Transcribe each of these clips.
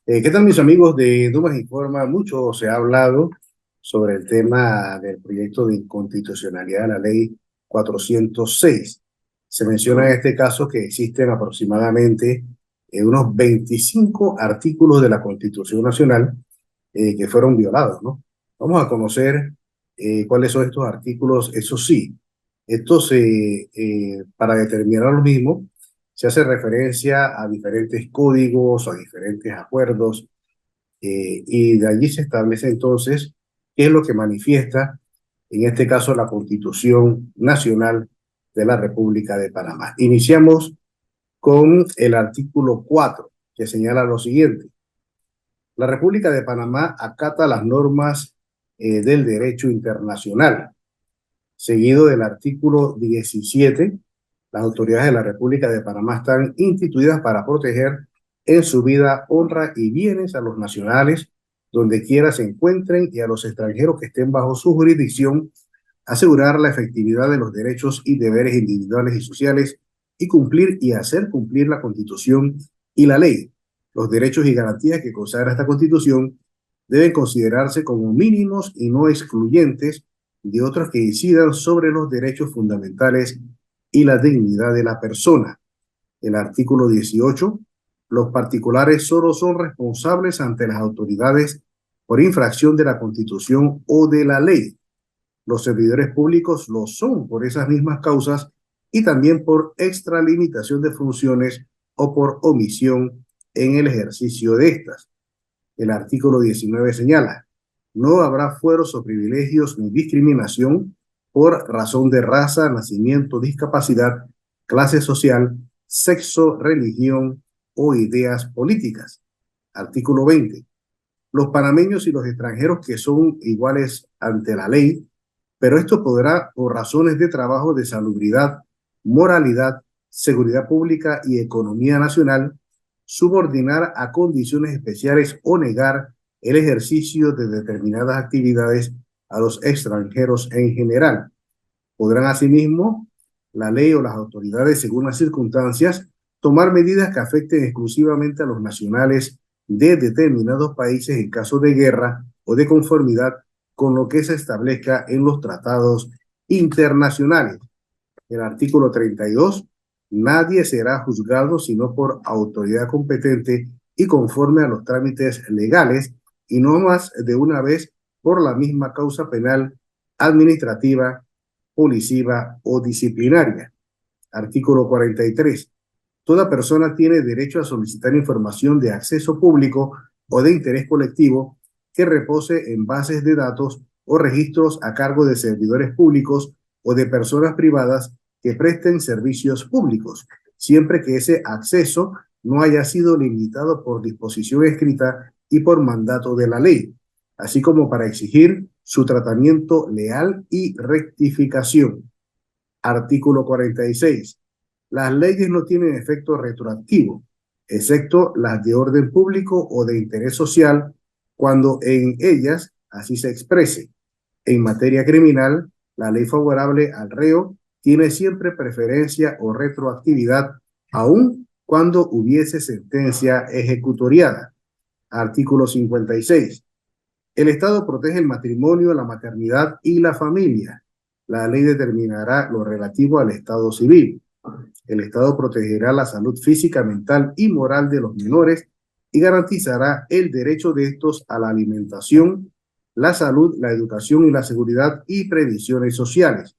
¿Qué tal mis amigos de Dumas Informa? Mucho se ha hablado sobre el tema del proyecto de inconstitucionalidad de la ley 406. Se menciona en este caso que existen aproximadamente unos 25 artículos de la Constitución Nacional que fueron violados, ¿no? Vamos a conocer cuáles son estos artículos. Eso sí, para determinar lo mismo, se hace referencia a diferentes códigos, a diferentes acuerdos, y de allí se establece entonces qué es lo que manifiesta, en este caso, la Constitución Nacional de la República de Panamá. Iniciamos con el artículo 4, que señala lo siguiente: la República de Panamá acata las normas del derecho internacional. Seguido del artículo 17, las autoridades de la República de Panamá están instituidas para proteger en su vida, honra y bienes a los nacionales donde quiera se encuentren y a los extranjeros que estén bajo su jurisdicción, asegurar la efectividad de los derechos y deberes individuales y sociales y cumplir y hacer cumplir la Constitución y la ley. Los derechos y garantías que consagra esta Constitución deben considerarse como mínimos y no excluyentes de otros que incidan sobre los derechos fundamentales y la dignidad de la persona. El artículo 18, los particulares solo son responsables ante las autoridades por infracción de la Constitución o de la ley. Los servidores públicos lo son por esas mismas causas y también por extralimitación de funciones o por omisión en el ejercicio de estas. El artículo 19 señala: no habrá fueros o privilegios ni discriminación por razón de raza, nacimiento, discapacidad, clase social, sexo, religión o ideas políticas. Artículo 20. Los panameños y los extranjeros que son iguales ante la ley, pero esto podrá, por razones de trabajo, de salubridad, moralidad, seguridad pública y economía nacional, subordinar a condiciones especiales o negar el ejercicio de determinadas actividades a los extranjeros en general. Podrán asimismo la ley o las autoridades, según las circunstancias, tomar medidas que afecten exclusivamente a los nacionales de determinados países en caso de guerra o de conformidad con lo que se establezca en los tratados internacionales. El artículo 32, nadie será juzgado sino por autoridad competente y conforme a los trámites legales y no más de una vez por la misma causa penal, administrativa, policiva o disciplinaria. Artículo 43. Toda persona tiene derecho a solicitar información de acceso público o de interés colectivo que repose en bases de datos o registros a cargo de servidores públicos o de personas privadas que presten servicios públicos, siempre que ese acceso no haya sido limitado por disposición escrita y por mandato de la ley, así como para exigir su tratamiento leal y rectificación. Artículo 46. Las leyes no tienen efecto retroactivo, excepto las de orden público o de interés social, cuando en ellas así se exprese. En materia criminal, la ley favorable al reo tiene siempre preferencia o retroactividad, aun cuando hubiese sentencia ejecutoriada. Artículo 56. El Estado protege el matrimonio, la maternidad y la familia. La ley determinará lo relativo al Estado civil. El Estado protegerá la salud física, mental y moral de los menores y garantizará el derecho de estos a la alimentación, la salud, la educación y la seguridad y previsiones sociales.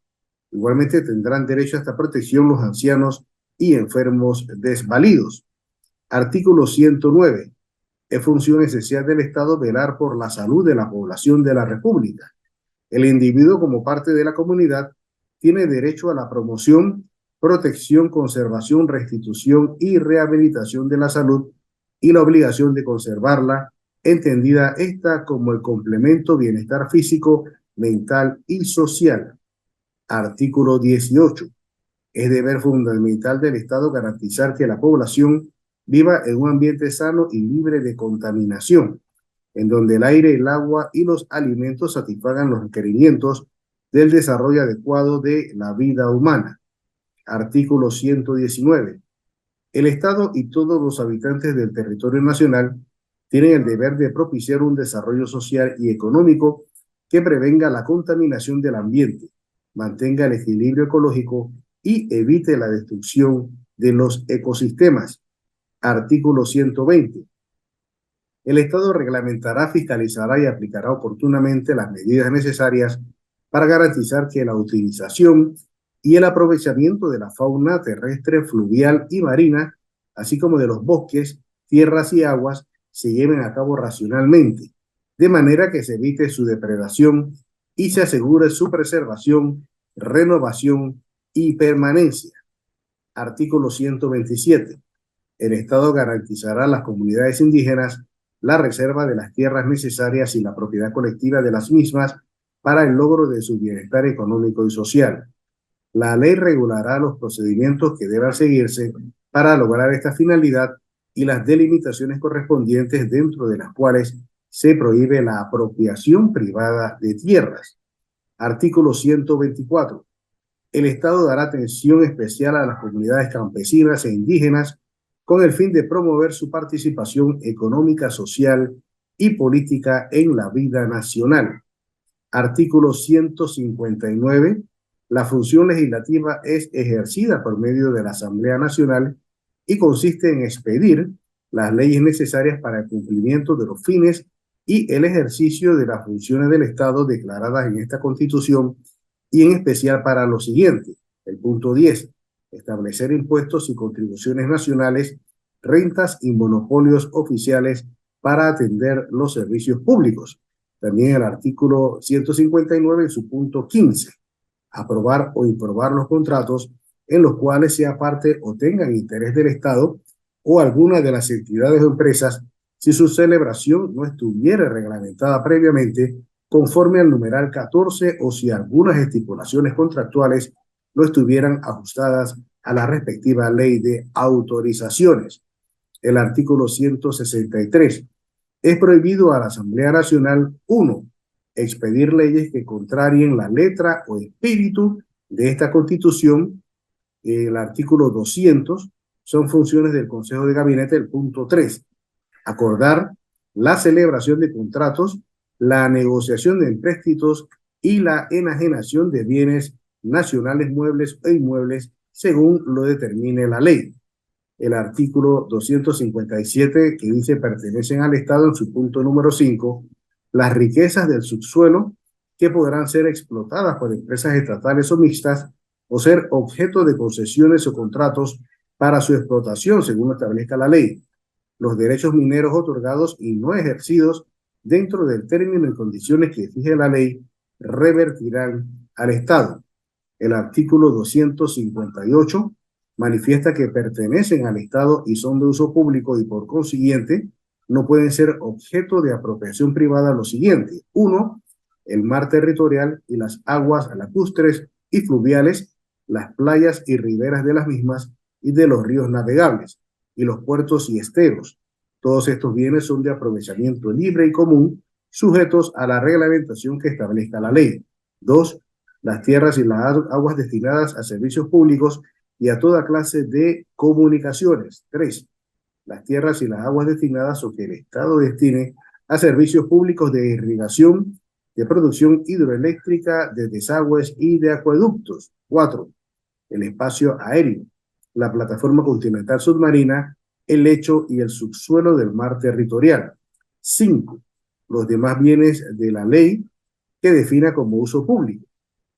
Igualmente tendrán derecho a esta protección los ancianos y enfermos desvalidos. Artículo 109. Es función esencial del Estado velar por la salud de la población de la República. El individuo, como parte de la comunidad, tiene derecho a la promoción, protección, conservación, restitución y rehabilitación de la salud y la obligación de conservarla, entendida esta como el complemento bienestar físico, mental y social. Artículo 18. Es deber fundamental del Estado garantizar que la población viva en un ambiente sano y libre de contaminación, en donde el aire, el agua y los alimentos satisfagan los requerimientos del desarrollo adecuado de la vida humana. Artículo 119. El Estado y todos los habitantes del territorio nacional tienen el deber de propiciar un desarrollo social y económico que prevenga la contaminación del ambiente, mantenga el equilibrio ecológico y evite la destrucción de los ecosistemas. Artículo 120. El Estado reglamentará, fiscalizará y aplicará oportunamente las medidas necesarias para garantizar que la utilización y el aprovechamiento de la fauna terrestre, fluvial y marina, así como de los bosques, tierras y aguas, se lleven a cabo racionalmente, de manera que se evite su depredación y se asegure su preservación, renovación y permanencia. Artículo 127. El Estado garantizará a las comunidades indígenas la reserva de las tierras necesarias y la propiedad colectiva de las mismas para el logro de su bienestar económico y social. La ley regulará los procedimientos que deban seguirse para lograr esta finalidad y las delimitaciones correspondientes dentro de las cuales se prohíbe la apropiación privada de tierras. Artículo 124. El Estado dará atención especial a las comunidades campesinas e indígenas con el fin de promover su participación económica, social y política en la vida nacional. Artículo 159. La función legislativa es ejercida por medio de la Asamblea Nacional y consiste en expedir las leyes necesarias para el cumplimiento de los fines y el ejercicio de las funciones del Estado declaradas en esta Constitución, y en especial para lo siguiente. El punto 10. Establecer impuestos y contribuciones nacionales, rentas y monopolios oficiales para atender los servicios públicos. También el artículo 159 en su punto 15. Aprobar o improbar los contratos en los cuales sea parte o tengan interés del Estado o alguna de las entidades o empresas si su celebración no estuviera reglamentada previamente conforme al numeral 14 o si algunas estipulaciones contractuales no estuvieran ajustadas a la respectiva ley de autorizaciones. El artículo 163. Es prohibido a la Asamblea Nacional: 1. Expedir leyes que contrarien la letra o espíritu de esta Constitución. El artículo 200. Son funciones del Consejo de Gabinete. El punto 3. Acordar la celebración de contratos, la negociación de empréstitos y la enajenación de bienes nacionales muebles e inmuebles según lo determine la ley. El artículo 257, que dice pertenecen al Estado, en su punto número 5, las riquezas del subsuelo que podrán ser explotadas por empresas estatales o mixtas o ser objeto de concesiones o contratos para su explotación según lo establezca la ley. Los derechos mineros otorgados y no ejercidos dentro del término y condiciones que fije la ley revertirán al Estado. El artículo 258 manifiesta que pertenecen al Estado y son de uso público y por consiguiente no pueden ser objeto de apropiación privada lo siguiente. 1. El mar territorial y las aguas lacustres y fluviales, las playas y riberas de las mismas y de los ríos navegables, y los puertos y esteros. Todos estos bienes son de aprovechamiento libre y común, sujetos a la reglamentación que establezca la ley. 2. Las tierras y las aguas destinadas a servicios públicos y a toda clase de comunicaciones. 3. Las tierras y las aguas destinadas o que el Estado destine a servicios públicos de irrigación, de producción hidroeléctrica, de desagües y de acueductos. 4. El espacio aéreo, la plataforma continental submarina, el lecho y el subsuelo del mar territorial. 5. Los demás bienes de la ley que defina como uso público.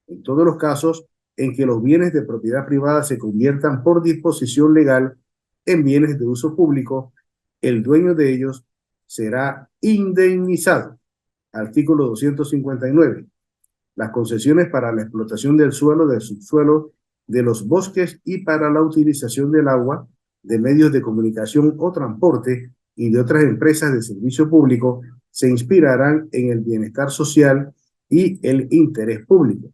En todos los casos en que los bienes de propiedad privada se conviertan por disposición legal en bienes de uso público, el dueño de ellos será indemnizado. Artículo 259. Las concesiones para la explotación del suelo, del subsuelo, de los bosques y para la utilización del agua, de medios de comunicación o transporte y de otras empresas de servicio público se inspirarán en el bienestar social y el interés público.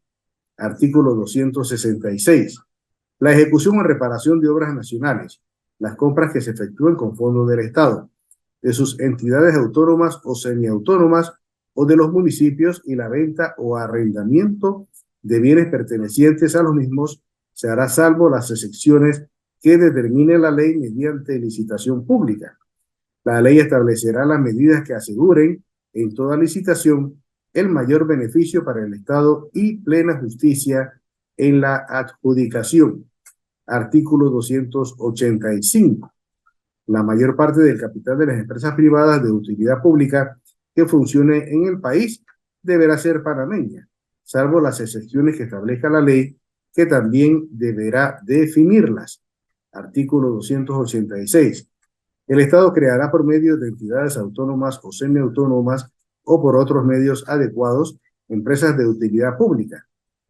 Artículo 266. La ejecución o reparación de obras nacionales, las compras que se efectúen con fondos del Estado, de sus entidades autónomas o semiautónomas o de los municipios y la venta o arrendamiento de bienes pertenecientes a los mismos se hará salvo las excepciones que determine la ley mediante licitación pública. La ley establecerá las medidas que aseguren en toda licitación el mayor beneficio para el Estado y plena justicia en la adjudicación. Artículo 285. La mayor parte del capital de las empresas privadas de utilidad pública que funcione en el país deberá ser panameña, salvo las excepciones que establezca la ley, que también deberá definirlas. Artículo 286. El Estado creará por medio de entidades autónomas o semiautónomas o por otros medios adecuados empresas de utilidad pública.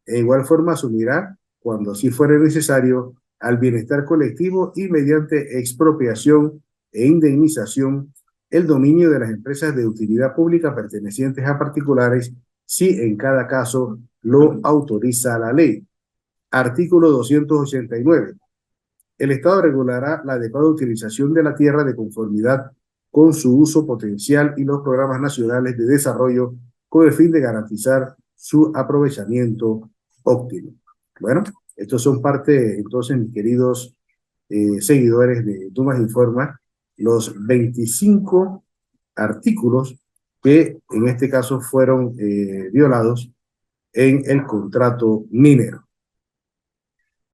De igual forma asumirá, cuando así fuere necesario, al bienestar colectivo y mediante expropiación e indemnización el dominio de las empresas de utilidad pública pertenecientes a particulares si en cada caso lo autoriza la ley. Artículo 289. El Estado regulará la adecuada utilización de la tierra de conformidad con su uso potencial y los programas nacionales de desarrollo con el fin de garantizar su aprovechamiento óptimo. Bueno, estos son parte, entonces, mis queridos seguidores de Dumas Informa, los 25 artículos que en este caso fueron violados en el contrato minero.